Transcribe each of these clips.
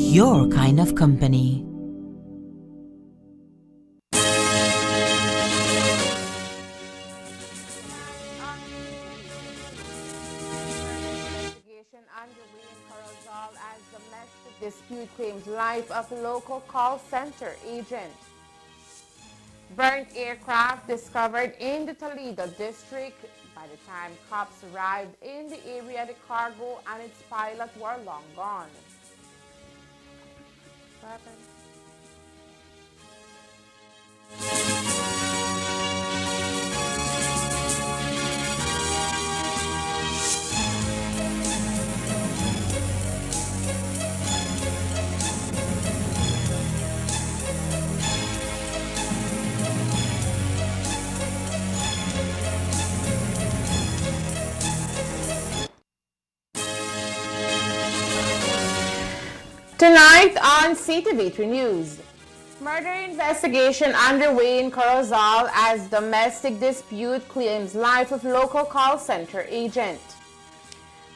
your kind of company. Underway in Corozal as domestic dispute claims life of local call center agent. Burnt aircraft discovered in the Toledo district. By the time cops arrived in the area, the cargo and its pilot were long gone. What happened? Tonight on CTV3 News, murder investigation underway in Corozal as domestic dispute claims life of local call center agent.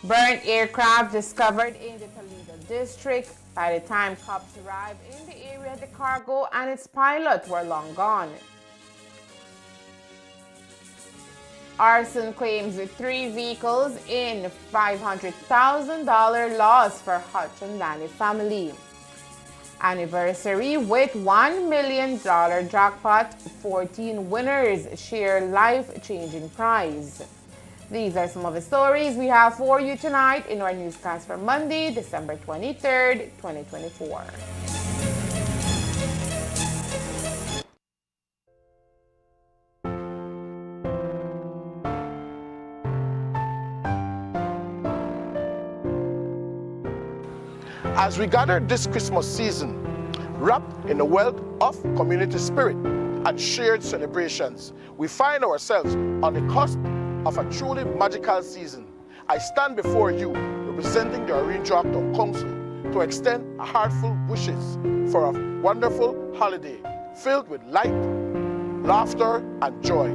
Burnt aircraft discovered in the Toledo district. By the time cops arrived in the area, the cargo and its pilot were long gone. Arson claims 3 vehicles in $500,000 loss for Hutch and Lanny family. Anniversary with $1 million jackpot, 14 winners share life-changing prize. These are some of the stories we have for you tonight in our newscast for Monday, December 23rd, 2024. As we gather this Christmas season, wrapped in the wealth of community spirit and shared celebrations, we find ourselves on the cusp of a truly magical season. I stand before you, representing the Orange Town Council, to extend a heartfelt wishes for a wonderful holiday filled with light, laughter, and joy.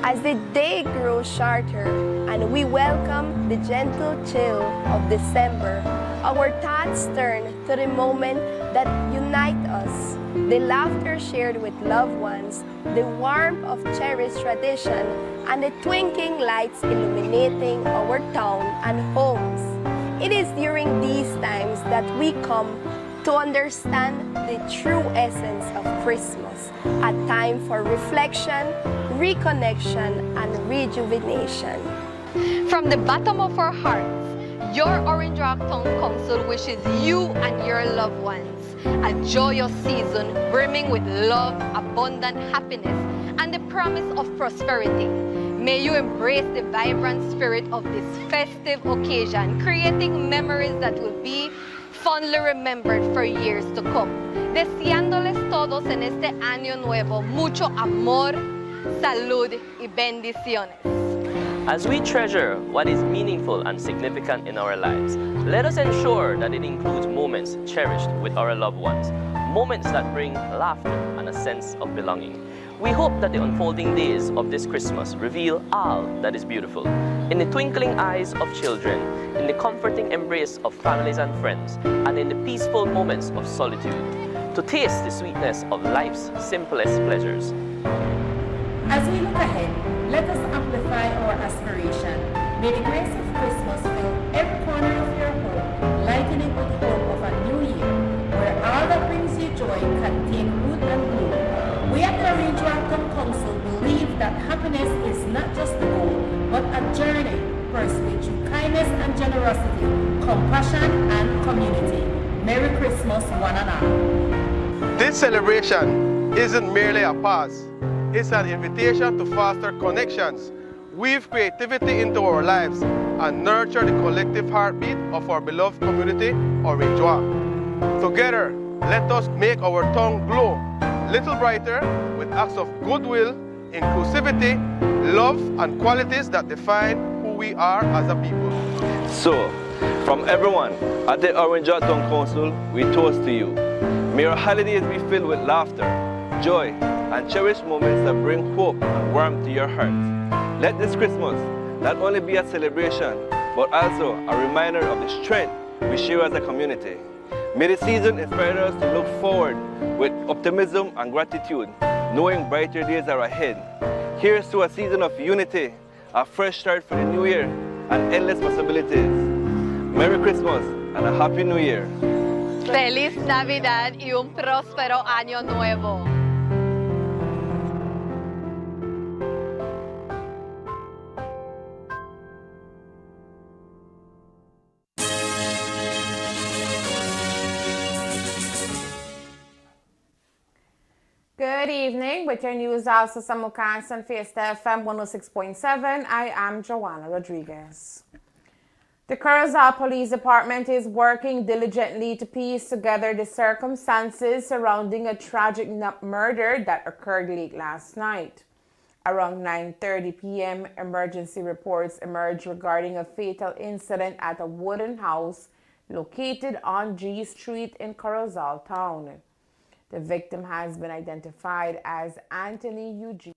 As the day grows shorter and we welcome the gentle chill of December, our thoughts turn to the moment that unite us, the laughter shared with loved ones, the warmth of cherished tradition, and the twinkling lights illuminating our town and homes. It is during these times that we come to understand the true essence of Christmas, a time for reflection, reconnection, and rejuvenation. From the bottom of our hearts, your Orange Rock Town Council wishes you and your loved ones a joyous season brimming with love, abundant happiness, and the promise of prosperity. May you embrace the vibrant spirit of this festive occasion, creating memories that will be fondly remembered for years to come. Deseándoles todos en este año nuevo mucho amor, salud y bendiciones. As we treasure what is meaningful and significant in our lives, let us ensure that it includes moments cherished with our loved ones, moments that bring laughter and a sense of belonging. We hope that the unfolding days of this Christmas reveal all that is beautiful. In the twinkling eyes of children, in the comforting embrace of families and friends, and in the peaceful moments of solitude, to taste the sweetness of life's simplest pleasures. As we look ahead, let us amplify our aspiration. May the grace of Christmas fill every corner of your home, lightening with hope of a new year, where all that brings you joy can take root and bloom. We at the Orange Town Council believe that happiness is not just the goal, but a journey pursued through kindness and generosity, compassion and community. Merry Christmas, one and all. This celebration isn't merely a pause. It's an invitation to foster connections, weave creativity into our lives, and nurture the collective heartbeat of our beloved community, Orange Town. Together, let us make our town glow a little brighter with acts of goodwill, inclusivity, love, and qualities that define who we are as a people. So, from everyone at the Orange Town Council, we toast to you. May your holidays be filled with laughter, joy, and cherished moments that bring hope and warmth to your hearts. Let this Christmas not only be a celebration, but also a reminder of the strength we share as a community. May the season inspire us to look forward with optimism and gratitude, knowing brighter days are ahead. Here's to a season of unity, a fresh start for the new year, and endless possibilities. Merry Christmas and a Happy New Year. Feliz Navidad y un próspero año nuevo. Good evening. With your news also simulcast on Fiesta FM 106.7, I am Joanna Rodriguez. The Curacao Police Department is working diligently to piece together the circumstances surrounding a tragic murder that occurred late last night. Around 9:30 p.m., emergency reports emerged regarding a fatal incident at a wooden house located on G Street in Curacao Town. The victim has been identified as Anthony Eugene.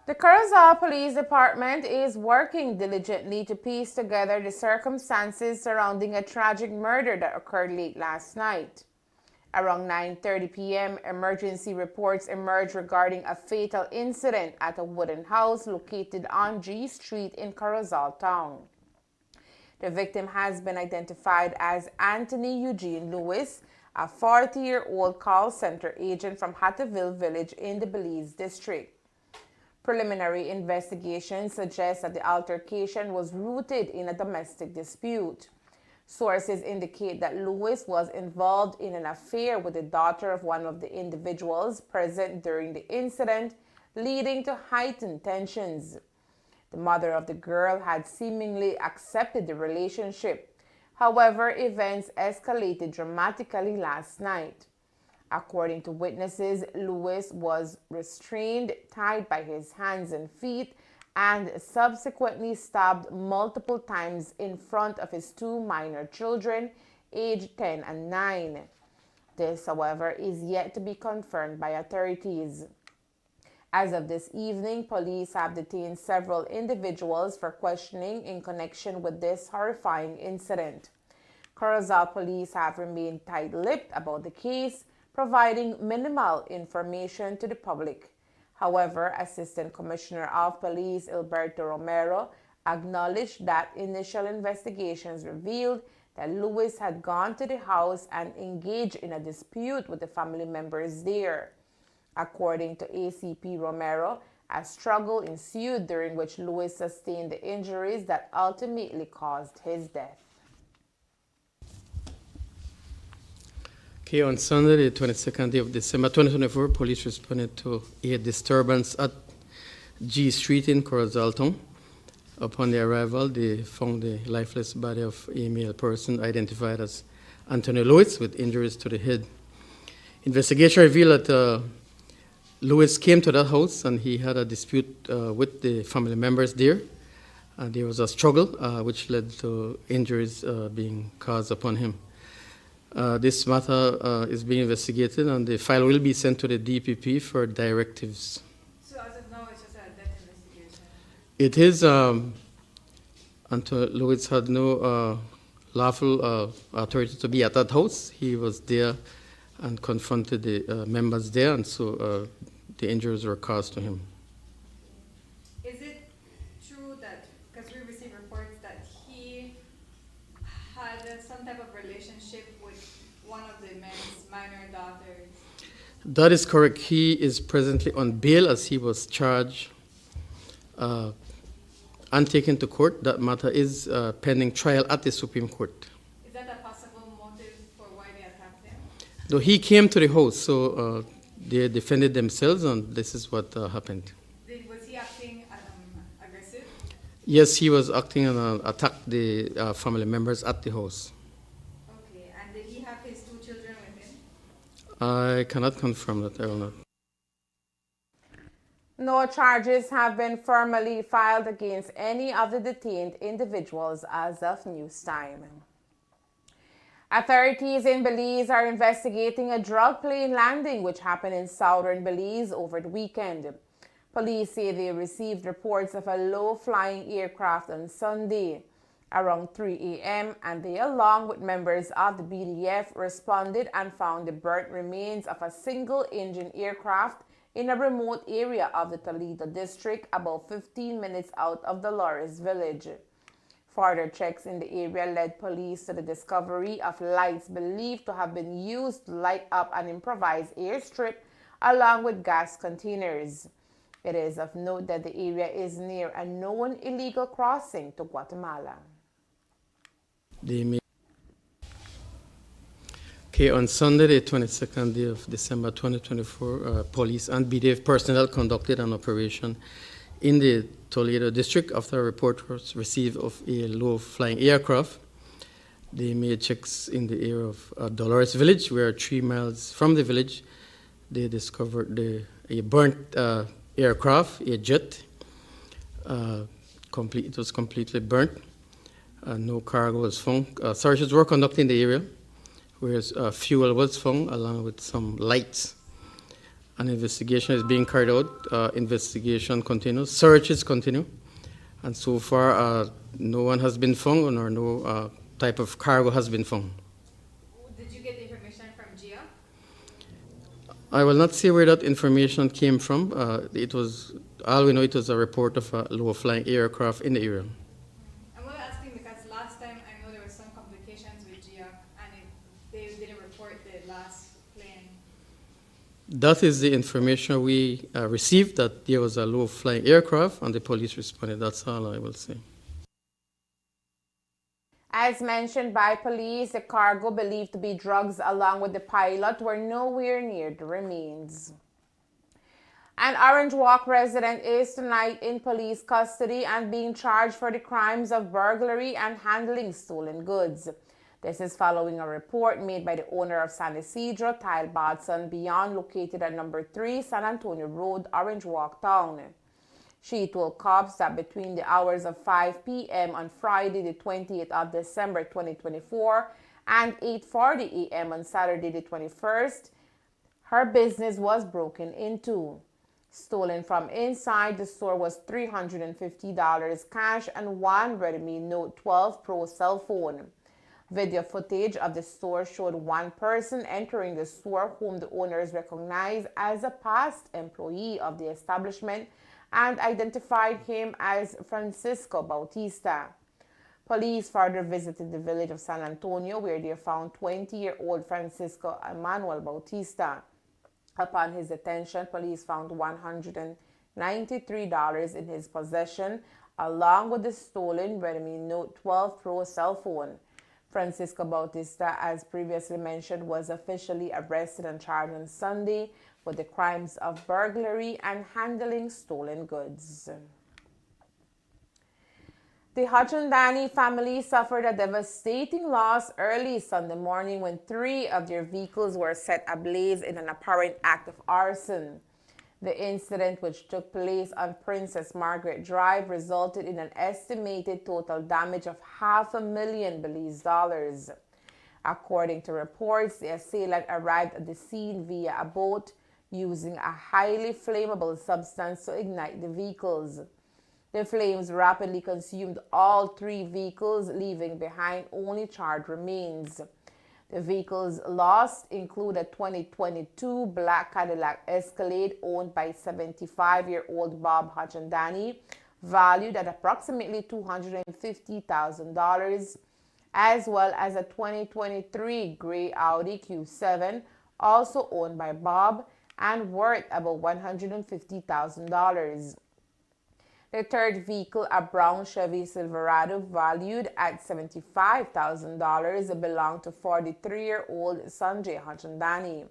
The Curacao Police Department is working diligently to piece together the circumstances surrounding a tragic murder that occurred late last night. Around 9:30 p.m., emergency reports emerged regarding a fatal incident at a wooden house located on G Street in Curacao Town. The victim has been identified as Anthony Eugene Lewis, a 40-year-old call center agent from Hatterville Village in the Belize District. Preliminary investigations suggest that the altercation was rooted in a domestic dispute. Sources indicate that Lewis was involved in an affair with the daughter of one of the individuals present during the incident, leading to heightened tensions. The mother of the girl had seemingly accepted the relationship. However, events escalated dramatically last night. According to witnesses, Lewis was restrained, tied by his hands and feet, and subsequently stabbed multiple times in front of his two minor children, aged 10 and 9. This, however, is yet to be confirmed by authorities. As of this evening, police have detained several individuals for questioning in connection with this horrifying incident. Curacao police have remained tight-lipped about the case, providing minimal information to the public. However, Assistant Commissioner of Police Alberto Romero acknowledged that initial investigations revealed that Lewis had gone to the house and engaged in a dispute with the family members there. According to ACP Romero, a struggle ensued during which Lewis sustained the injuries that ultimately caused his death. Okay, on Sunday, the 22nd day of December 2024, police responded to a disturbance at G Street in Curacao Town. Upon their arrival, they found the lifeless body of a male person identified as Anthony Lewis with injuries to the head. Investigation revealed that Lewis came to that house and he had a dispute with the family members there. There was a struggle which led to injuries being caused upon him. This matter is being investigated and the file will be sent to the DPP for directives. So as of now, it's just a death investigation? It is, Anthony Lewis had no lawful authority to be at that house. He was there and confronted the members there, and so the injuries were caused to him. Is it true that, because we received reports that he had some type of relationship with one of the men's minor daughters? That is correct. He is presently on bail as he was charged and taken to court. That matter is pending trial at the Supreme Court. Is that a possible motive for why they attacked him? Though he came to the house, so they defended themselves, and this is what happened. Was he acting aggressive? Yes, he was acting and attacked the family members at the house. Okay, and did he have his 2 children with him? I cannot confirm that. I will not. No charges have been formally filed against any of the detained individuals as of news time. Authorities in Belize are investigating a drug plane landing which happened in southern Belize over the weekend. Police say they received reports of a low-flying aircraft on Sunday around 3 a.m. and they, along with members of the BDF, responded and found the burnt remains of a single-engine aircraft in a remote area of the Toledo district, about 15 minutes out of Dolores village. Further checks in the area led police to the discovery of lights believed to have been used to light up an improvised airstrip along with gas containers. It is of note that the area is near a known illegal crossing to Guatemala. Okay, on Sunday, the 22nd day of December 2024, police and BDF personnel conducted an operation in the Toledo district after a report was received of a low-flying aircraft. They made checks in the area of Dolores village, where 3 miles from the village, they discovered a burnt aircraft, a jet. It was completely burnt. No cargo was found. Searches were conducted in the area, where fuel was found along with some lights. An investigation is being carried out. Investigation continues. Searches continue. And so far, no one has been found or no type of cargo has been found. Did you get information from GIA? I will not say where that information came from. All we know, it was a report of a low-flying aircraft in the area. I'm only asking because last time I know there were some complications with GIA and they didn't report the last plane. That is the information we received, that there was a low-flying aircraft and the police responded. That's all I will say. As mentioned by police, the cargo believed to be drugs along with the pilot were nowhere near the remains. An Orange Walk resident is tonight in police custody and being charged for the crimes of burglary and handling stolen goods. This is following a report made by the owner of San Isidro Tile Baths and Beyond, located at number 3 San Antonio Road, Orange Walk Town. She told cops that between the hours of 5 p.m. on Friday, the 28th of December 2024, and 8:40 a.m. on Saturday, the 21st, her business was broken into. Stolen from inside the store was $350 cash and one Redmi Note 12 Pro cell phone. Video footage of the store showed one person entering the store whom the owners recognized as a past employee of the establishment and identified him as Francisco Bautista. Police further visited the village of San Antonio, where they found 20-year-old Francisco Emmanuel Bautista. Upon his detention, police found $193 in his possession, along with the stolen Redmi Note 12 Pro cell phone. Francisco Bautista, as previously mentioned, was officially arrested and charged on Sunday with the crimes of burglary and handling stolen goods. The Hutchandani family suffered a devastating loss early Sunday morning when 3 of their vehicles were set ablaze in an apparent act of arson. The incident, which took place on Princess Margaret Drive, resulted in an estimated total damage of $500,000 Belize dollars. According to reports, the assailant arrived at the scene via a boat using a highly flammable substance to ignite the vehicles. The flames rapidly consumed all 3 vehicles, leaving behind only charred remains. The vehicles lost include a 2022 black Cadillac Escalade owned by 75-year-old Bob Hutchandani, valued at approximately $250,000, as well as a 2023 gray Audi Q7, also owned by Bob and worth about $150,000. The third vehicle, a brown Chevy Silverado valued at $75,000, belonged to 43-year-old Sanjay Hutchandani.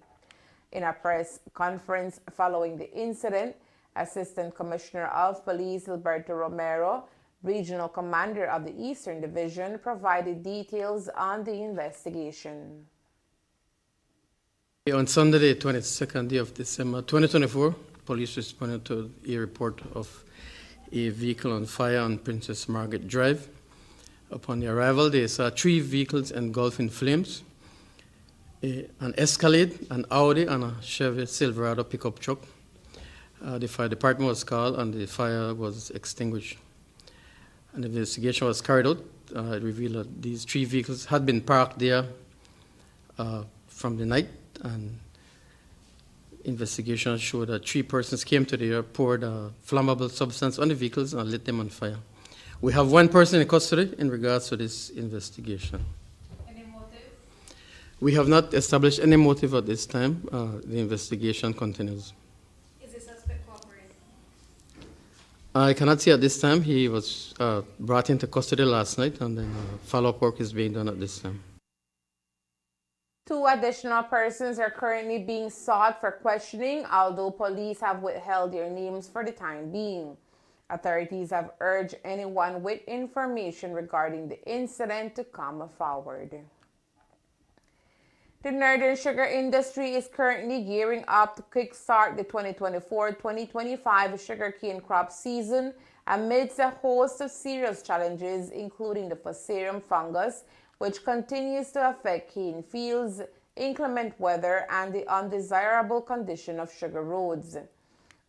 In a press conference following the incident, Assistant Commissioner of Police Alberto Romero, Regional Commander of the Eastern Division, provided details on the investigation. On Sunday, the 22nd day of December 2024, police responded to a report of a vehicle on fire on Princess Margaret Drive. Upon the arrival, they saw 3 vehicles engulfed in flames, an Escalade, an Audi, and a Chevy Silverado pickup truck. The fire department was called and the fire was extinguished. An investigation was carried out. It revealed that these 3 vehicles had been parked there from the night, and investigation showed that 3 persons came to the air, poured a flammable substance on the vehicles and lit them on fire. We have 1 person in custody in regards to this investigation. Any motive? We have not established any motive at this time. The investigation continues. Is the suspect cooperating? I cannot say at this time. He was brought into custody last night, and then follow-up work is being done at this time. 2 additional persons are currently being sought for questioning, although police have withheld their names for the time being. Authorities have urged anyone with information regarding the incident to come forward. The northern sugar industry is currently gearing up to kickstart the 2024-2025 sugarcane crop season amidst a host of serious challenges, including the Fusarium fungus, which continues to affect cane fields, inclement weather, and the undesirable condition of sugar roads.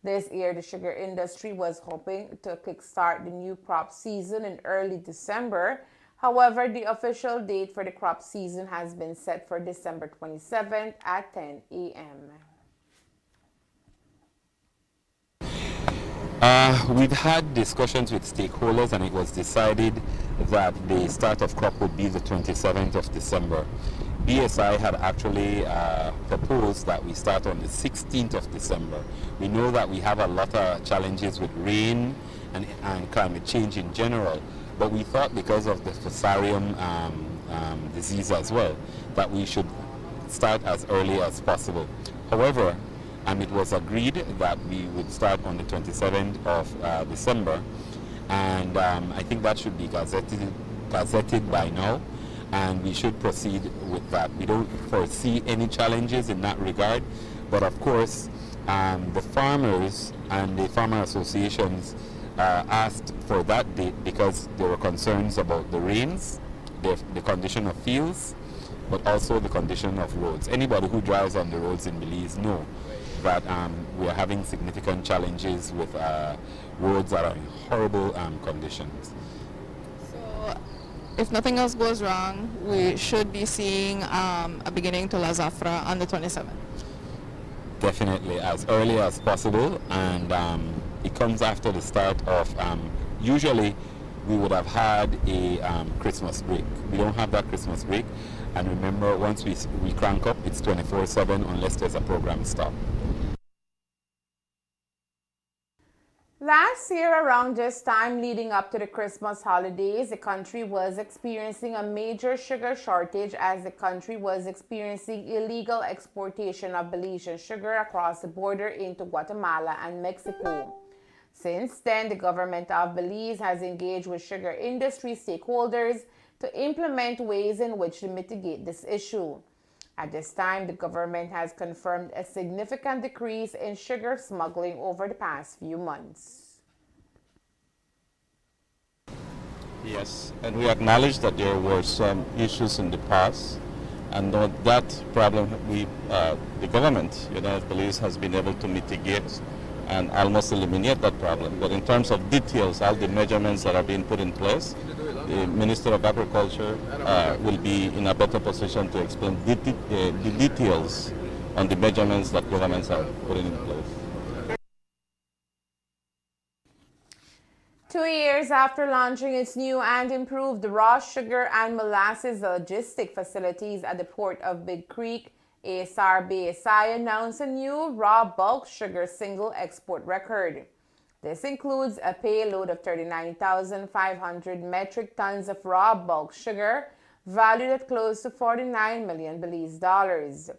This year, the sugar industry was hoping to kickstart the new crop season in early December. However, the official date for the crop season has been set for December 27th at 10 a.m. We've had discussions with stakeholders, and it was decided that the start of crop would be the 27th of December. BSI had actually proposed that we start on the 16th of December. We know that we have a lot of challenges with rain and climate change in general, but we thought because of the Fusarium disease as well, that we should start as early as possible. However, it was agreed that we would start on the 27th of December, and I think that should be gazetted by now, and we should proceed with that. We don't foresee any challenges in that regard, but of course the farmers and the farmer associations asked for that date because there were concerns about the rains, the condition of fields, but also the condition of roads. Anybody who drives on the roads in Belize know that we are having significant challenges with roads that are in horrible conditions. So, if nothing else goes wrong, we should be seeing a beginning to La Zafra on the 27th. Definitely, as early as possible, and it comes after the start of, usually we would have had a Christmas break. We don't have that Christmas break, and remember, once we crank up, it's 24/7 unless there's a program stop. Last year, around this time leading up to the Christmas holidays, the country was experiencing a major sugar shortage as the country was experiencing illegal exportation of Belizean sugar across the border into Guatemala and Mexico. Since then, the government of Belize has engaged with sugar industry stakeholders to implement ways in which to mitigate this issue. At this time, the government has confirmed a significant decrease in sugar smuggling over the past few months. Yes, and we acknowledge that there were some issues in the past, and that problem the government, of Belize has been able to mitigate and almost eliminate that problem. But in terms of details, all the measurements that are being put in place, the Minister of Agriculture will be in a better position to explain the details on the measurements that governments are putting in place. 2 years after launching its new and improved raw sugar and molasses logistic facilities at the port of Big Creek, ASR BSI announced a new raw bulk sugar single export record. This includes a payload of 39,500 metric tons of raw bulk sugar, valued at close to 49 million Belize dollars.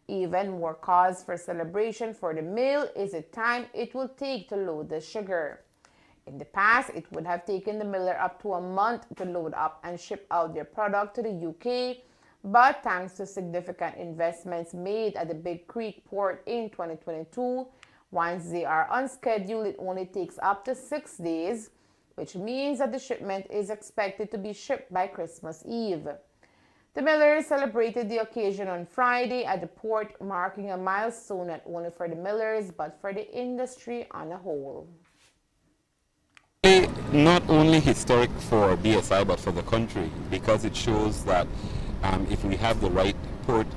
Even more cause for celebration for the mill is the time it will take to load the sugar. In the past, it would have taken the miller up to a month to load up and ship out their product to the UK, but thanks to significant investments made at the Big Creek port in 2022, once they are on schedule, it only takes up to 6 days, which means that the shipment is expected to be shipped by Christmas Eve. The millers celebrated the occasion on Friday at the port, marking a milestone not only for the millers but for the industry on a whole. Not only historic for BSI but for the country, because it shows that if we have the right port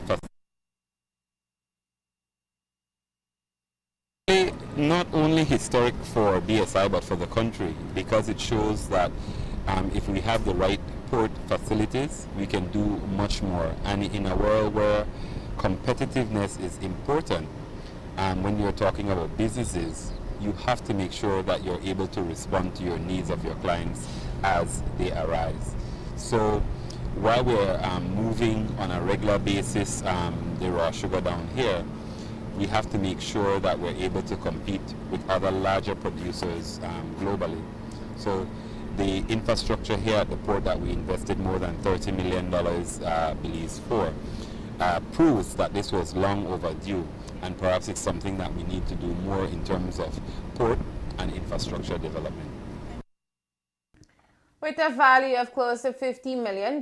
not only historic for BSI but for the country, because it shows that if we have the right port facilities, we can do much more. And in a world where competitiveness is important, when you're talking about businesses, you have to make sure that you're able to respond to your needs of your clients as they arise. So while we're moving on a regular basis the raw sugar down here, we have to make sure that we're able to compete with other larger producers globally. So the infrastructure here at the port that we invested more than $30 million Belize for proves that this was long overdue, and perhaps it's something that we need to do more in terms of port and infrastructure development. With a value of close to $50 million,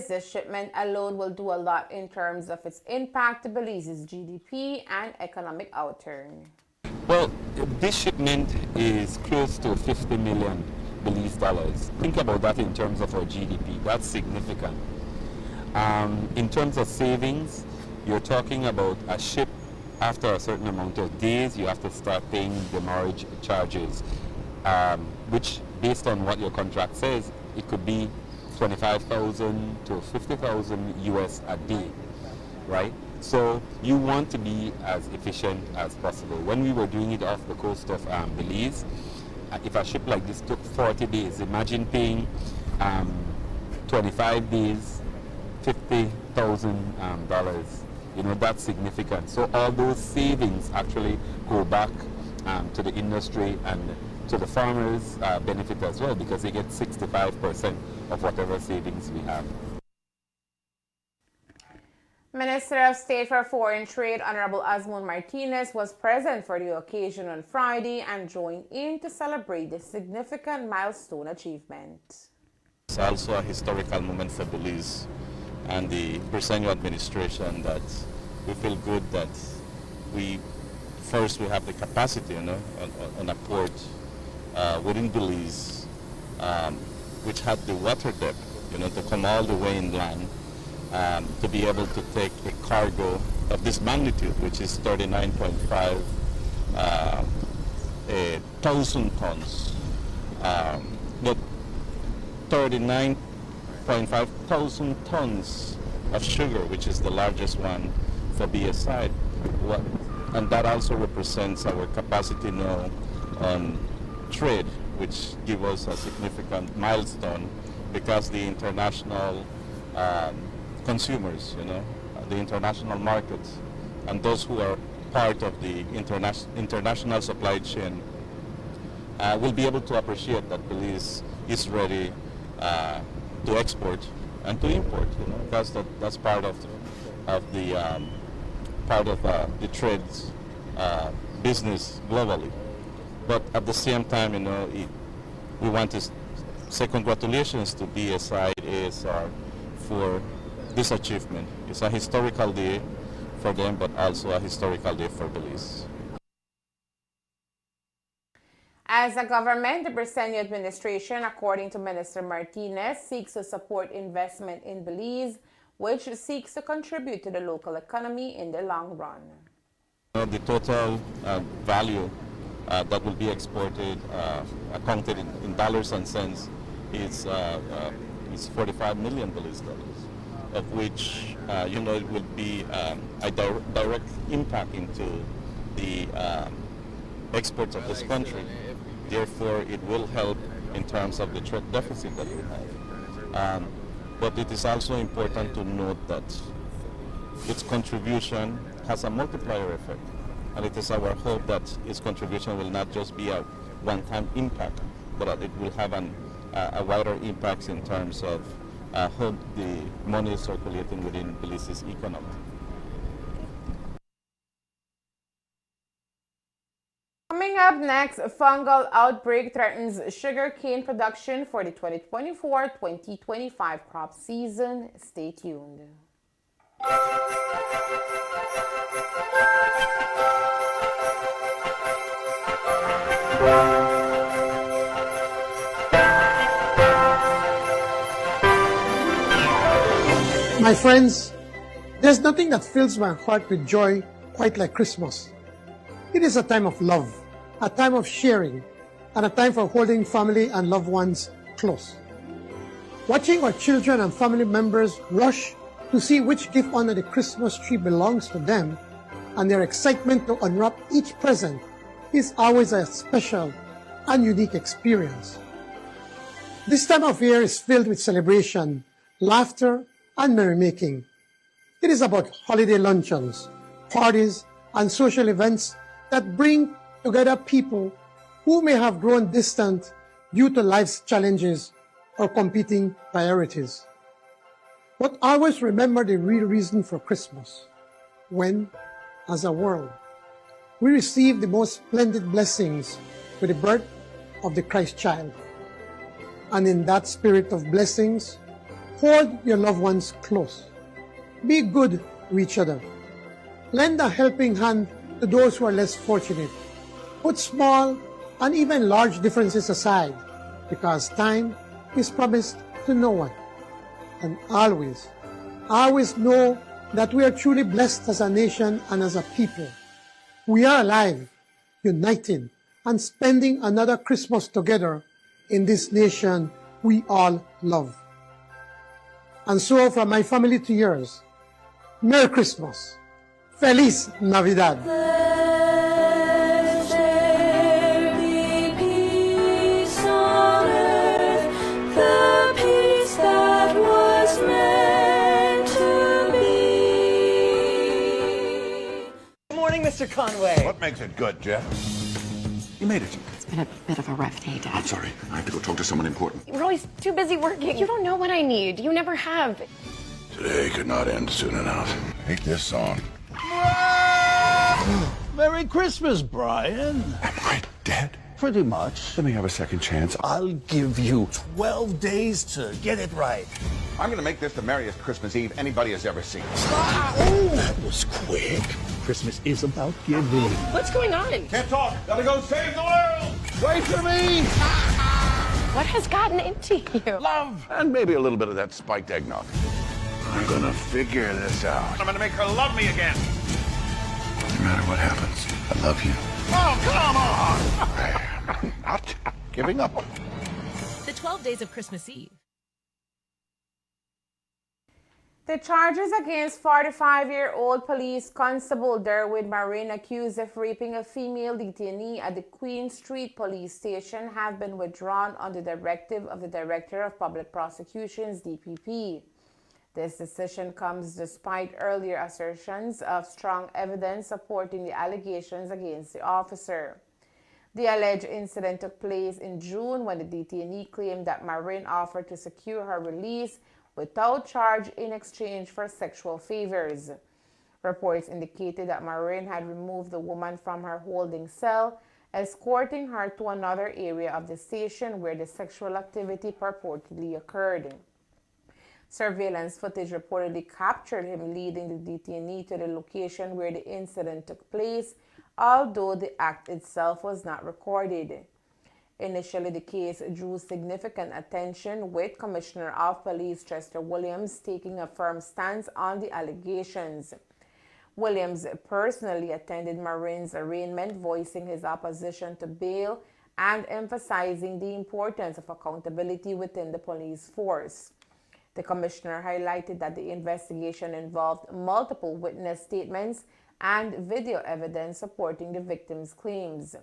this shipment alone will do a lot in terms of its impact to Belize's GDP and economic outturn. Well, this shipment is close to 50 million Belize dollars. Think about that in terms of our GDP. That's significant. In terms of savings, you're talking about a ship after a certain amount of days, you have to start paying demurrage charges, which, based on what your contract says, it could be 25,000 to 50,000 US a day, right? So you want to be as efficient as possible. When we were doing it off the coast of Belize, if a ship like this took 40 days, imagine paying 25 days, $50,000. You know, that's significant. So all those savings actually go back to the industry, and to the farmers benefit as well, because they get 65% of whatever savings we have. Minister of State for Foreign Trade, Honorable Osmond Martinez, was present for the occasion on Friday and joined in to celebrate this significant milestone achievement. It's also a historical moment for Belize and the Briseño administration, that we feel good that we have the capacity, on a port within Belize, which had the water depth, to come all the way inland, to be able to take a cargo of this magnitude, which is 39.5 thousand tons. But 39.5 thousand tons of sugar, which is the largest one for BSI. And that also represents our capacity now on trade, which gives us a significant milestone, because the international consumers, the international markets, and those who are part of the international supply chain will be able to appreciate that Belize is ready to export and to import, because that's part of the trade business globally. But at the same time, we want to say congratulations to BSI ASR for this achievement. It's a historical day for them, but also a historical day for Belize. As a government, the Briseno administration, according to Minister Martinez, seeks to support investment in Belize, which seeks to contribute to the local economy in the long run. The total value that will be exported, accounted in dollars and cents, is 45 million Belize dollars, of which it will be a direct impact into the exports of this country. Therefore, it will help in terms of the trade deficit that we have. But it is also important to note that its contribution has a multiplier effect. And it is our hope that its contribution will not just be a one-time impact, but that it will have a wider impact in terms of how the money is circulating within Belize's economy. Coming up next, fungal outbreak threatens sugarcane production for the 2024-2025 crop season. Stay tuned. My friends, there's nothing that fills my heart with joy quite like Christmas. It is a time of love, a time of sharing, and a time for holding family and loved ones close. Watching our children and family members rush to see which gift under the Christmas tree belongs to them, and their excitement to unwrap each present is always a special and unique experience. This time of year is filled with celebration, laughter, and merrymaking. It is about holiday luncheons, parties, and social events that bring together people who may have grown distant due to life's challenges or competing priorities. But always remember the real reason for Christmas, when, as a world, we receive the most splendid blessings with the birth of the Christ child. And in that spirit of blessings, hold your loved ones close. Be good to each other. Lend a helping hand to those who are less fortunate. Put small and even large differences aside, because time is promised to no one. And always, always know that we are truly blessed as a nation and as a people. We are alive, united, and spending another Christmas together in this nation we all love. And so, from my family to yours, Merry Christmas. Feliz Navidad. Let there be peace on earth, the peace that was meant to be. Good morning, Mr. Conway. What makes it good, Jeff? You made it. It's been a bit of a rough day, Dad. I'm sorry. I have to go talk to someone important. We're always too busy working. You don't know what I need. You never have. Today could not end soon enough. Hate this song. Merry Christmas, Brian. Am I dead? Pretty much. Let me have a second chance. I'll give you 12 days to get it right. I'm going to make this the merriest Christmas Eve anybody has ever seen. That was quick. Christmas is about giving. What's going on? Can't talk. Gotta go save the world. Wait for me. What has gotten into you? Love. And maybe a little bit of that spiked eggnog. I'm going to figure this out. I'm going to make her love me again. No matter what happens, I love you. Oh, come on! I'm not giving up. The 12 Days of Christmas Eve. The charges against 45-year-old police constable Derwin Marin, accused of raping a female detainee at the Queen Street Police Station, have been withdrawn on the directive of the Director of Public Prosecutions, DPP. This decision comes despite earlier assertions of strong evidence supporting the allegations against the officer. The alleged incident took place in June when the detainee claimed that Marin offered to secure her release without charge in exchange for sexual favors. Reports indicated that Marin had removed the woman from her holding cell, escorting her to another area of the station where the sexual activity purportedly occurred. Surveillance footage reportedly captured him leading the detainee to the location where the incident took place, although the act itself was not recorded. Initially, the case drew significant attention, with Commissioner of Police Chester Williams taking a firm stance on the allegations. Williams personally attended Marin's arraignment, voicing his opposition to bail and emphasizing the importance of accountability within the police force. The commissioner highlighted that the investigation involved multiple witness statements and video evidence supporting the victim's claims.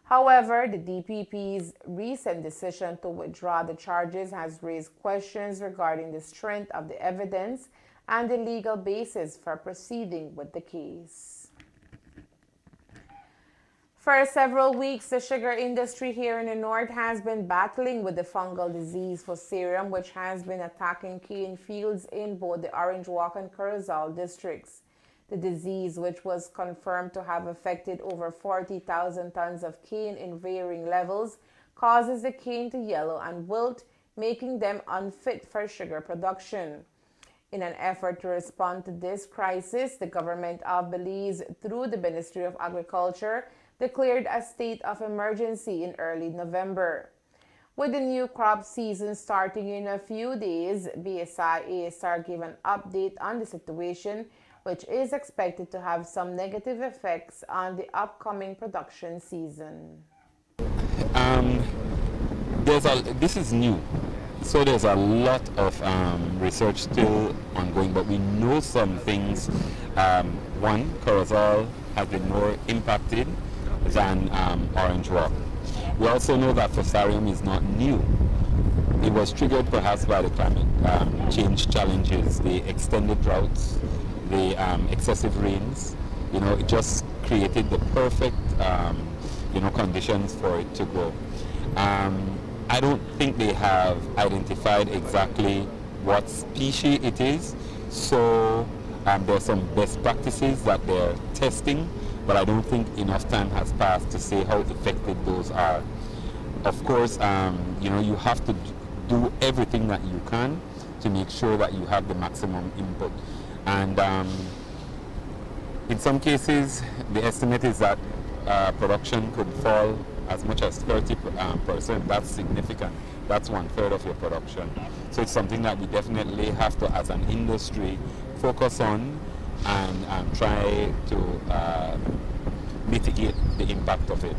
However, the DPP's recent decision to withdraw the charges has raised questions regarding the strength of the evidence and the legal basis for proceeding with the case. For several weeks, the sugar industry here in the north has been battling with the fungal disease Fusarium, which has been attacking cane fields in both the Orange Walk and Corozal districts. The disease, which was confirmed to have affected over 40,000 tons of cane in varying levels, causes the cane to yellow and wilt, making them unfit for sugar production. In an effort to respond to this crisis, the government of Belize, through the Ministry of Agriculture, declared a state of emergency in early November. With the new crop season starting in a few days, BSI-ASR gave an update on the situation, which is expected to have some negative effects on the upcoming production season. This is new, so there's a lot of research still ongoing, but we know some things. One, Corozal has been more impacted than Orange Walk. We also know that Fusarium is not new. It was triggered perhaps by the climate change challenges, the extended droughts, the excessive rains. It just created the perfect conditions for it to grow. I don't think they have identified exactly what species it is, so there's some best practices that they're testing, but I don't think enough time has passed to say how effective those are. Of course, you have to do everything that you can to make sure that you have the maximum input. And in some cases, the estimate is that production could fall as much as 30%. That's significant. That's 1/3 of your production. So it's something that we definitely have to, as an industry, focus on and try to mitigate the impact of it.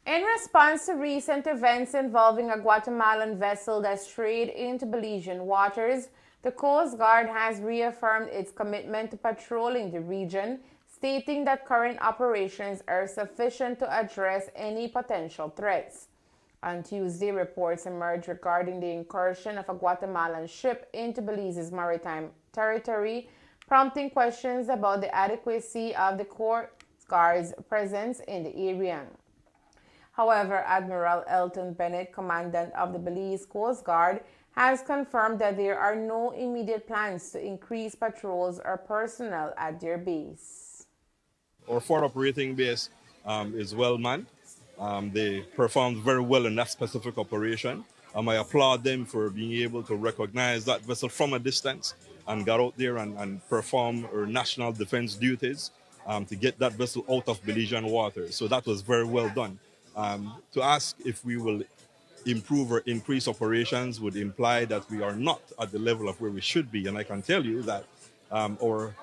In response to recent events involving a Guatemalan vessel that strayed into Belizean waters, the Coast Guard has reaffirmed its commitment to patrolling the region, stating that current operations are sufficient to address any potential threats. On Tuesday, reports emerged regarding the incursion of a Guatemalan ship into Belize's maritime territory, prompting questions about the adequacy of the Coast Guard's presence in the area. However, Admiral Elton Bennett, commandant of the Belize Coast Guard, has confirmed that there are no immediate plans to increase patrols or personnel at their base. Our forward operating base is well manned. They performed very well in that specific operation. I applaud them for being able to recognize that vessel from a distance and got out there and perform our national defense duties to get that vessel out of Belizean waters. So that was very well done. To ask if we will improve or increase operations would imply that we are not at the level of where we should be. And I can tell you that our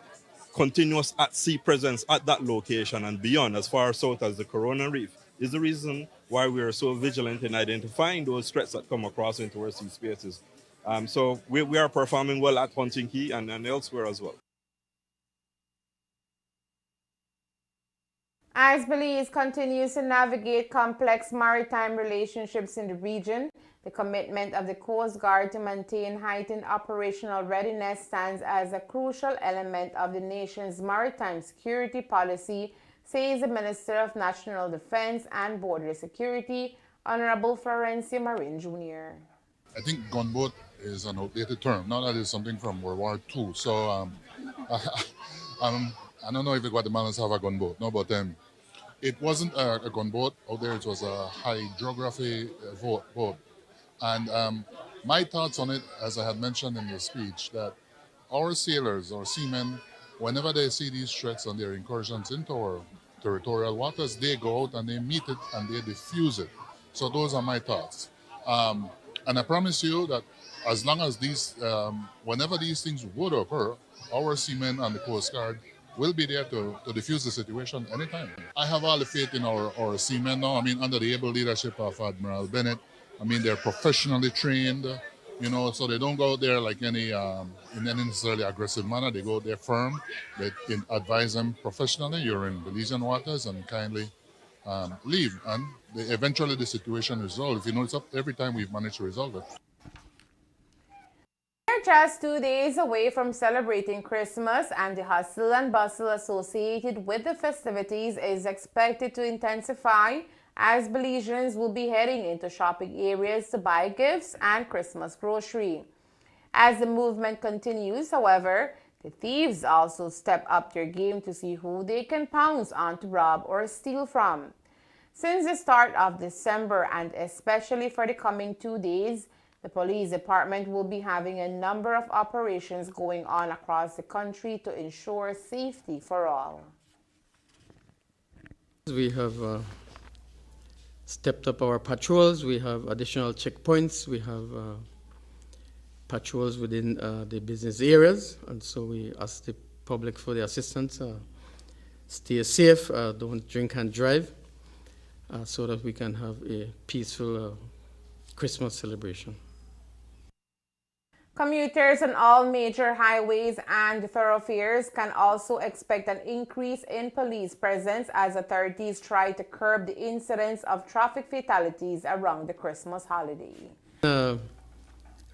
continuous at-sea presence at that location and beyond, as far south as the Corona Reef, is the reason why we are so vigilant in identifying those threats that come across into our sea spaces. So we are performing well at Hunting Key and elsewhere as well. As Belize continues to navigate complex maritime relationships in the region, the commitment of the Coast Guard to maintain heightened operational readiness stands as a crucial element of the nation's maritime security policy, says the Minister of National Defense and Border Security, Honorable Florencio Marin Jr. I think gunboat is an outdated term. Now that is something from World War II. So I don't know if the Guatemalans have a gunboat, no, but it wasn't a gunboat out there. It was a hydrography boat. And my thoughts on it, as I had mentioned in the speech, that our sailors, our seamen, whenever they see these threats and their incursions into our territorial waters, they go out and they meet it and they diffuse it. So those are my thoughts. And I promise you that as long as these, whenever these things would occur, our seamen and the Coast Guard will be there to diffuse the situation anytime. I have all the faith in our seamen now. I mean, under the able leadership of Admiral Bennett, I mean, they're professionally trained, you know, so they don't go out there like in any necessarily aggressive manner. They go out there firm. They advise them professionally. You're in Belizean waters and kindly leave. And eventually the situation is resolved. If you notice, every time we've managed to resolve it. We're just 2 days away from celebrating Christmas, and the hustle and bustle associated with the festivities is expected to intensify as Belizeans will be heading into shopping areas to buy gifts and Christmas grocery. As the movement continues, however, the thieves also step up their game to see who they can pounce on to rob or steal from. Since the start of December, and especially for the coming 2 days, the police department will be having a number of operations going on across the country to ensure safety for all. We have stepped up our patrols. We have additional checkpoints. We have patrols within the business areas. And so we ask the public for the assistance. Stay safe, don't drink and drive, so that we can have a peaceful Christmas celebration. Commuters on all major highways and thoroughfares can also expect an increase in police presence as authorities try to curb the incidence of traffic fatalities around the Christmas holiday.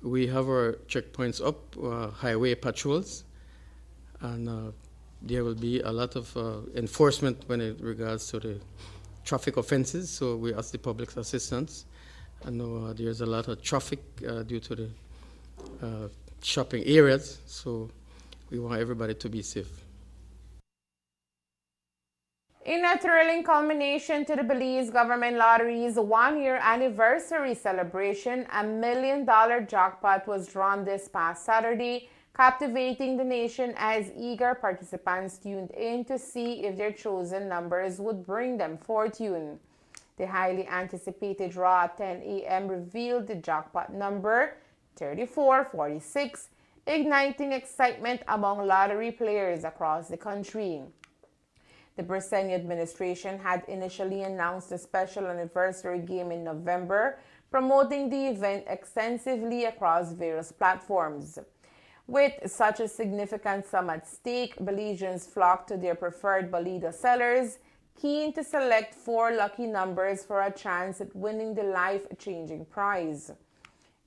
We have our checkpoints up, highway patrols, and there will be a lot of enforcement when it regards to the traffic offenses, so we ask the public's assistance. I know there's a lot of traffic due to the shopping areas, so we want everybody to be safe. In a thrilling culmination to the Belize Government Lottery's 1-year anniversary celebration, $1 million jackpot was drawn this past Saturday, captivating the nation as eager participants tuned in to see if their chosen numbers would bring them fortune. The highly anticipated draw at 10 a.m. revealed the jackpot number 3446, igniting excitement among lottery players across the country. The Briseno administration had initially announced a special anniversary game in November, promoting the event extensively across various platforms. With such a significant sum at stake, Belizeans flocked to their preferred Bolida sellers, keen to select 4 lucky numbers for a chance at winning the life-changing prize.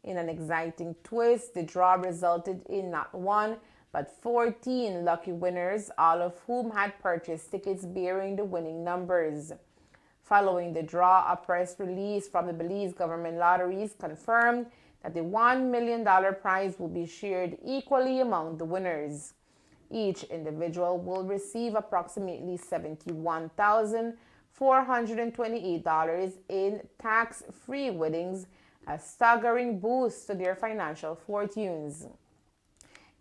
In an exciting twist, the draw resulted in not 1, but 14 lucky winners, all of whom had purchased tickets bearing the winning numbers. Following the draw, a press release from the Belize Government Lotteries confirmed that the $1 million prize will be shared equally among the winners. Each individual will receive approximately $71,428 in tax-free winnings, a staggering boost to their financial fortunes.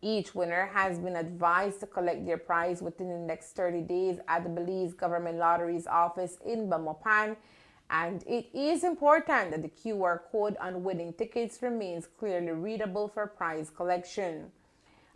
Each winner has been advised to collect their prize within the next 30 days at the Belize Government Lotteries office in Bamopan, and it is important that the QR code on winning tickets remains clearly readable for prize collection.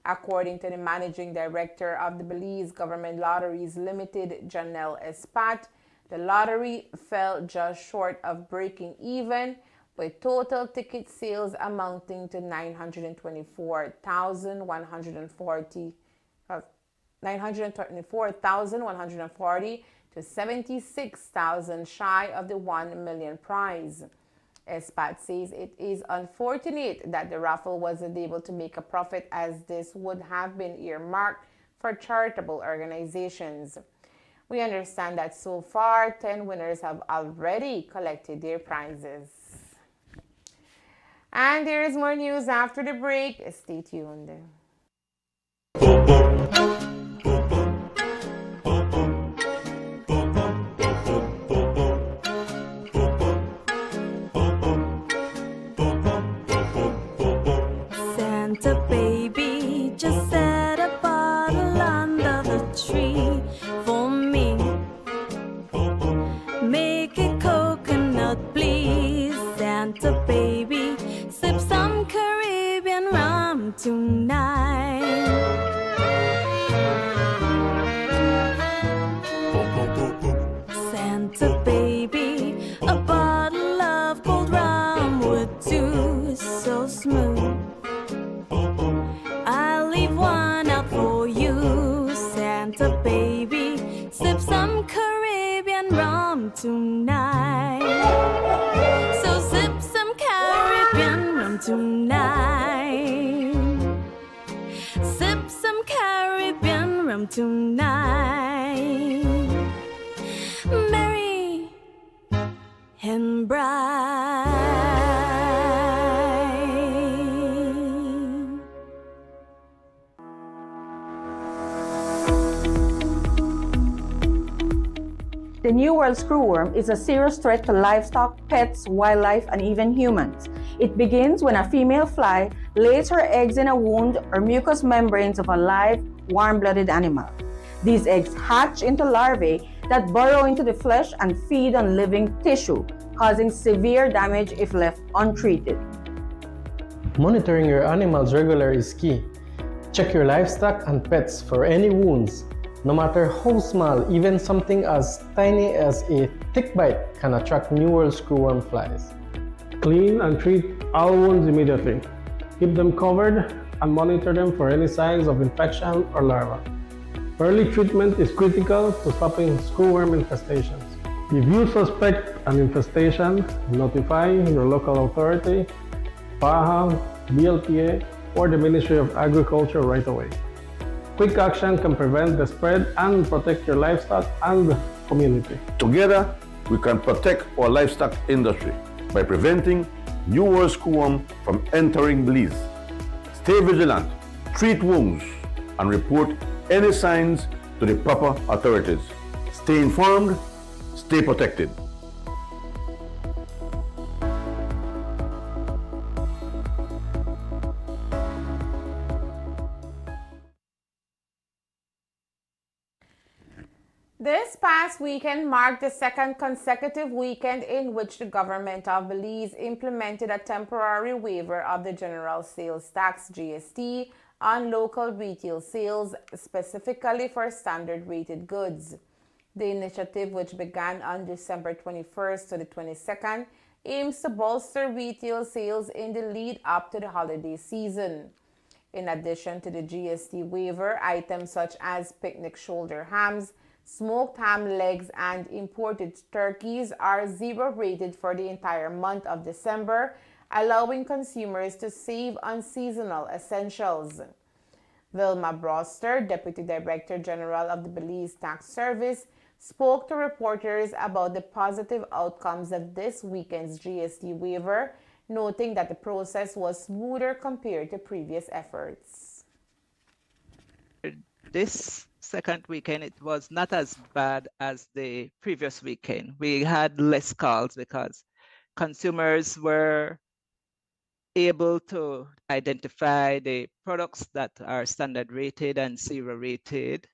According to the Managing Director of the Belize Government Lotteries Limited, Janelle Espat, the lottery fell just short of breaking even, with total ticket sales amounting to 924,140 to 76,000 shy of the 1 million prize. SPAT says it is unfortunate that the raffle wasn't able to make a profit, as this would have been earmarked for charitable organizations. We understand that so far 10 winners have already collected their prizes. And there is more news after the break. Stay tuned. Santa baby, just set a bottle under the tree for me. Make it coconut, please. Santa baby, sip some Caribbean rum tonight. Santa baby, a bottle of cold rum would do so smooth. I'll leave one out for you, Santa baby. Sip some Caribbean rum tonight. So sip some Caribbean rum tonight. Sip some Caribbean rum tonight. Merry and bright. The New World screwworm is a serious threat to livestock, pets, wildlife, and even humans. It begins when a female fly lays her eggs in a wound or mucous membranes of a live, warm-blooded animal. These eggs hatch into larvae that burrow into the flesh and feed on living tissue, causing severe damage if left untreated. Monitoring your animals regularly is key. Check your livestock and pets for any wounds. No matter how small, even something as tiny as a tick bite can attract New World screwworm flies. Clean and treat all wounds immediately. Keep them covered and monitor them for any signs of infection or larva. Early treatment is critical to stopping screwworm infestations. If you suspect an infestation, notify your local authority, PAHA, BLPA, or the Ministry of Agriculture right away. Quick action can prevent the spread and protect your livestock and community. Together, we can protect our livestock industry by preventing New World screwworm from entering Belize. Stay vigilant, treat wounds, and report any signs to the proper authorities. Stay informed, stay protected. This past weekend marked the second consecutive weekend in which the government of Belize implemented a temporary waiver of the General Sales Tax (GST) on local retail sales, specifically for standard-rated goods. The initiative, which began on December 21st to the 22nd, aims to bolster retail sales in the lead up to the holiday season. In addition to the GST waiver, items such as picnic shoulder hams, smoked ham legs, and imported turkeys are zero rated for the entire month of December, allowing consumers to save on seasonal essentials. Vilma Broster, Deputy Director General of the Belize Tax Service, spoke to reporters about the positive outcomes of this weekend's GST waiver, noting that the process was smoother compared to previous efforts. This second weekend, it was not as bad as the previous weekend. We had less calls because consumers were able to identify the products that are standard rated and zero rated.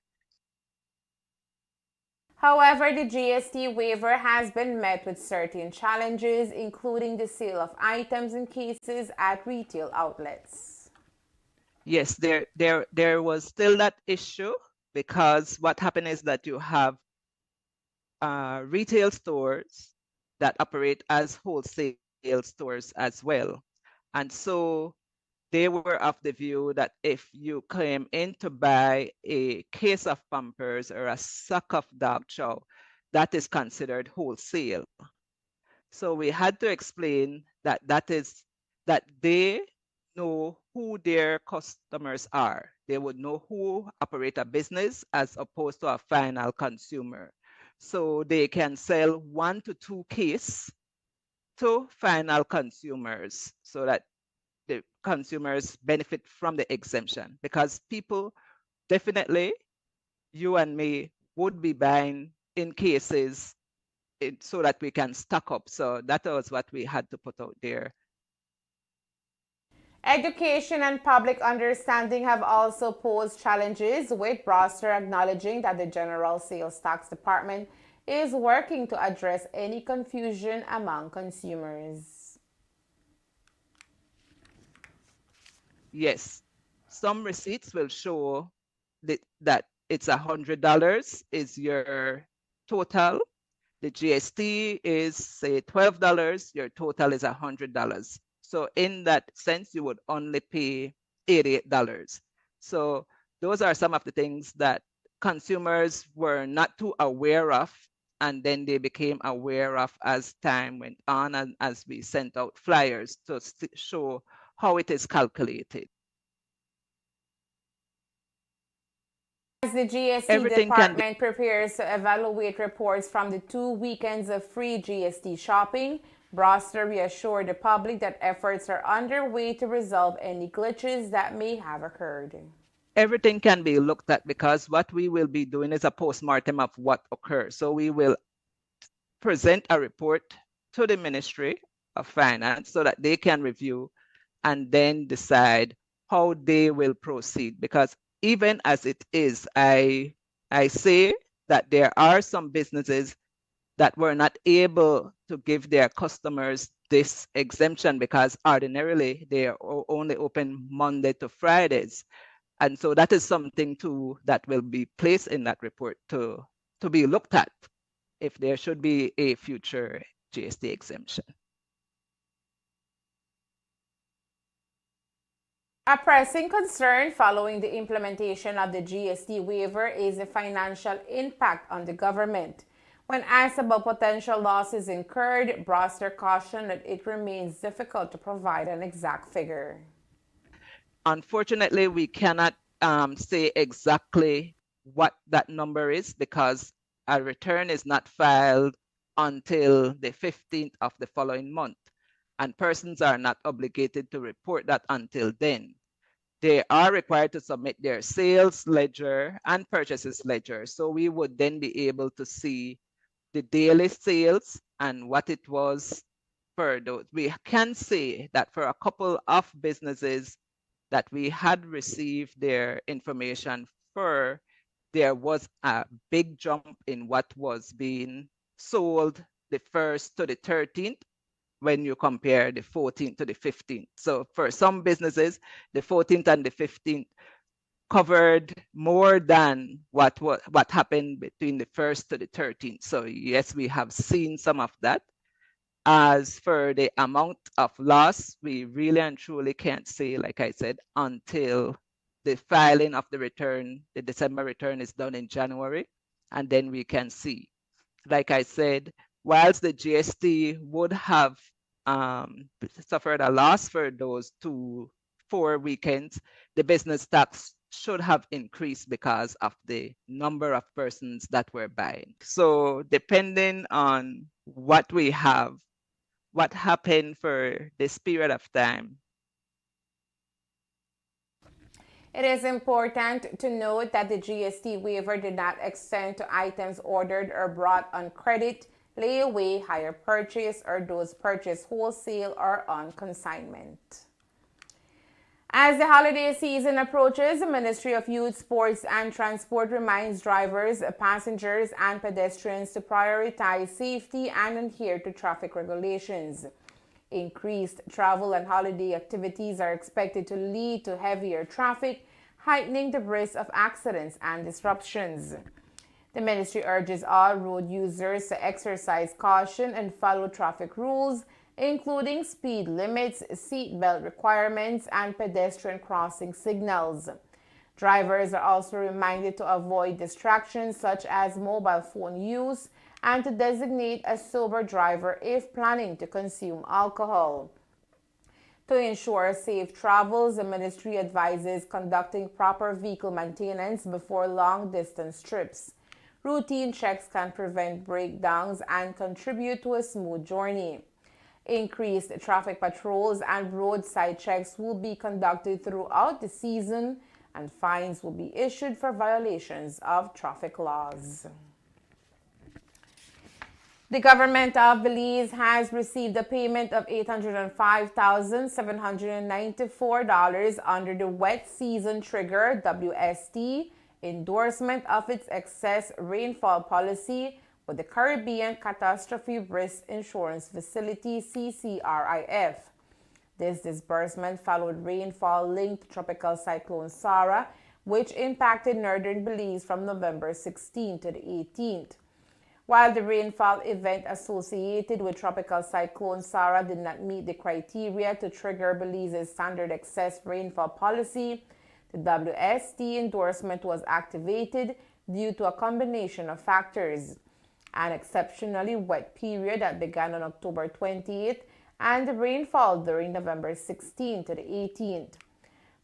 However, the GST waiver has been met with certain challenges, including the sale of items and cases at retail outlets. Yes, there was still that issue, because what happened is that you have retail stores that operate as wholesale stores as well. And so they were of the view that if you came in to buy a case of Pampers or a sack of dog chow, that is considered wholesale. So we had to explain that that they know who their customers are. They would know who operate a business as opposed to a final consumer. So they can sell 1 to 2 cases to final consumers so that the consumers benefit from the exemption, because people definitely, you and me, would be buying in cases so that we can stock up. So that was what we had to put out there. Education and public understanding have also posed challenges, with Broster acknowledging that the General Sales Tax Department is working to address any confusion among consumers. Yes, some receipts will show that it's $100 is your total. The GST is, say, $12, your total is $100. So in that sense, you would only pay $88. So those are some of the things that consumers were not too aware of, and then they became aware of as time went on and as we sent out flyers to show how it is calculated. As the GST department prepares to evaluate reports from the 2 weekends of free GST shopping, Broster reassured the public that efforts are underway to resolve any glitches that may have occurred. Everything can be looked at, because what we will be doing is a postmortem of what occurred. So we will present a report to the Ministry of Finance so that they can review and then decide how they will proceed. Because even as it is, I say that there are some businesses that were not able to give their customers this exemption because ordinarily they are only open Monday to Fridays. And so that is something too that will be placed in that report to be looked at if there should be a future GST exemption. A pressing concern following the implementation of the GST waiver is the financial impact on the government. When asked about potential losses incurred, Broster cautioned that it remains difficult to provide an exact figure. Unfortunately, we cannot say exactly what that number is, because a return is not filed until the 15th of the following month, and persons are not obligated to report that until then. They are required to submit their sales ledger and purchases ledger, so we would then be able to see the daily sales and what it was per those. We can say that for a couple of businesses that we had received their information for, there was a big jump in what was being sold the 1st to the 13th when you compare the 14th to the 15th. So for some businesses, the 14th and the 15th covered more than what happened between the 1st to the 13th. So yes, we have seen some of that. As for the amount of loss, we really and truly can't say, like I said, until the filing of the return, the December return is done in January, and then we can see. Like I said, whilst the GST would have suffered a loss for those 4 weekends, the business tax should have increased because of the number of persons that were buying. So depending on what we have, what happened for this period of time. It is important to note that the GST waiver did not extend to items ordered or brought on credit, layaway, hire purchase, or those purchased wholesale or on consignment. As the holiday season approaches, the Ministry of Youth, Sports and Transport reminds drivers, passengers, and pedestrians to prioritize safety and adhere to traffic regulations. Increased travel and holiday activities are expected to lead to heavier traffic, heightening the risk of accidents and disruptions. The ministry urges all road users to exercise caution and follow traffic rules, including speed limits, seatbelt requirements, and pedestrian crossing signals. Drivers are also reminded to avoid distractions such as mobile phone use and to designate a sober driver if planning to consume alcohol. To ensure safe travels, the ministry advises conducting proper vehicle maintenance before long-distance trips. Routine checks can prevent breakdowns and contribute to a smooth journey. Increased traffic patrols and roadside checks will be conducted throughout the season, and fines will be issued for violations of traffic laws. The government of Belize has received a payment of $805,794 under the Wet Season Trigger (WST) endorsement of its excess rainfall policy with the Caribbean Catastrophe Risk Insurance Facility (CCRIF). This disbursement followed rainfall linked to Tropical Cyclone Sara, which impacted northern Belize from November 16 to the 18th. While the rainfall event associated with Tropical Cyclone Sara did not meet the criteria to trigger Belize's standard excess rainfall policy, the WST endorsement was activated due to a combination of factors: an exceptionally wet period that began on October 28th and the rainfall during November 16th to the 18th.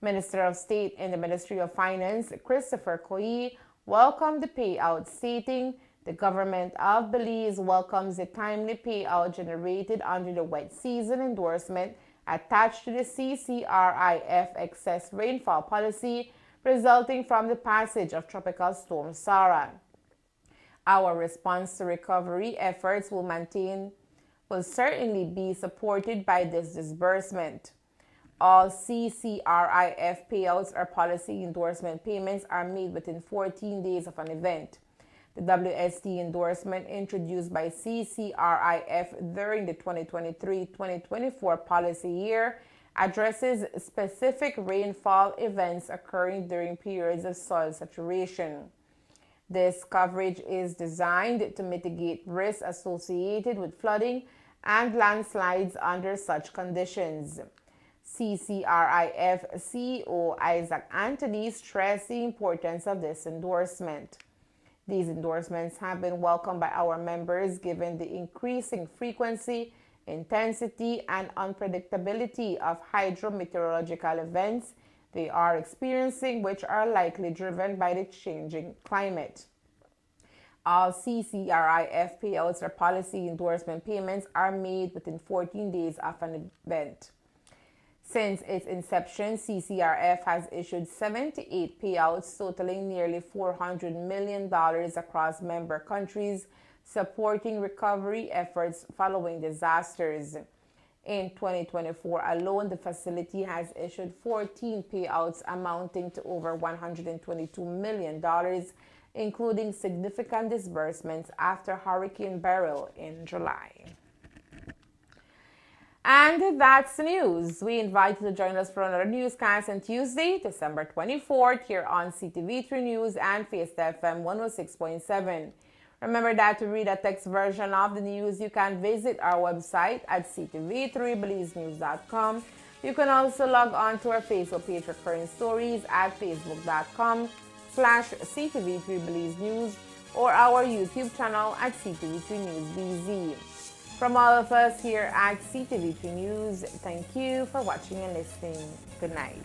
Minister of State in the Ministry of Finance, Christopher Koyi, welcomed the payout, stating, "The government of Belize welcomes the timely payout generated under the wet season endorsement attached to the CCRIF excess rainfall policy resulting from the passage of Tropical Storm Sara. Our response to recovery efforts will certainly be supported by this disbursement. All CCRIF payouts or policy endorsement payments are made within 14 days of an event. The WST endorsement introduced by CCRIF during the 2023-2024 policy year addresses specific rainfall events occurring during periods of soil saturation. This coverage is designed to mitigate risks associated with flooding and landslides under such conditions." CCRIF CEO Isaac Anthony stressed the importance of this endorsement. These endorsements have been welcomed by our members given the increasing frequency, intensity, and unpredictability of hydrometeorological events they are experiencing, which are likely driven by the changing climate. All CCRIF payouts or policy endorsement payments are made within 14 days of an event. Since its inception, CCRF has issued 78 payouts totaling nearly $400 million across member countries, supporting recovery efforts following disasters. In 2024 alone, the facility has issued 14 payouts amounting to over $122 million, including significant disbursements after Hurricane Beryl in July. And that's the news. We invite you to join us for another newscast on Tuesday, December 24th, here on CTV3 News and Fiesta FM 106.7. Remember that to read a text version of the news, you can visit our website at CTV3BelizeNews.com. You can also log on to our Facebook page for current stories at Facebook.com/CTV3BelizeNews or our YouTube channel at CTV3 News BZ. From all of us here at CTV3 News, thank you for watching and listening. Good night.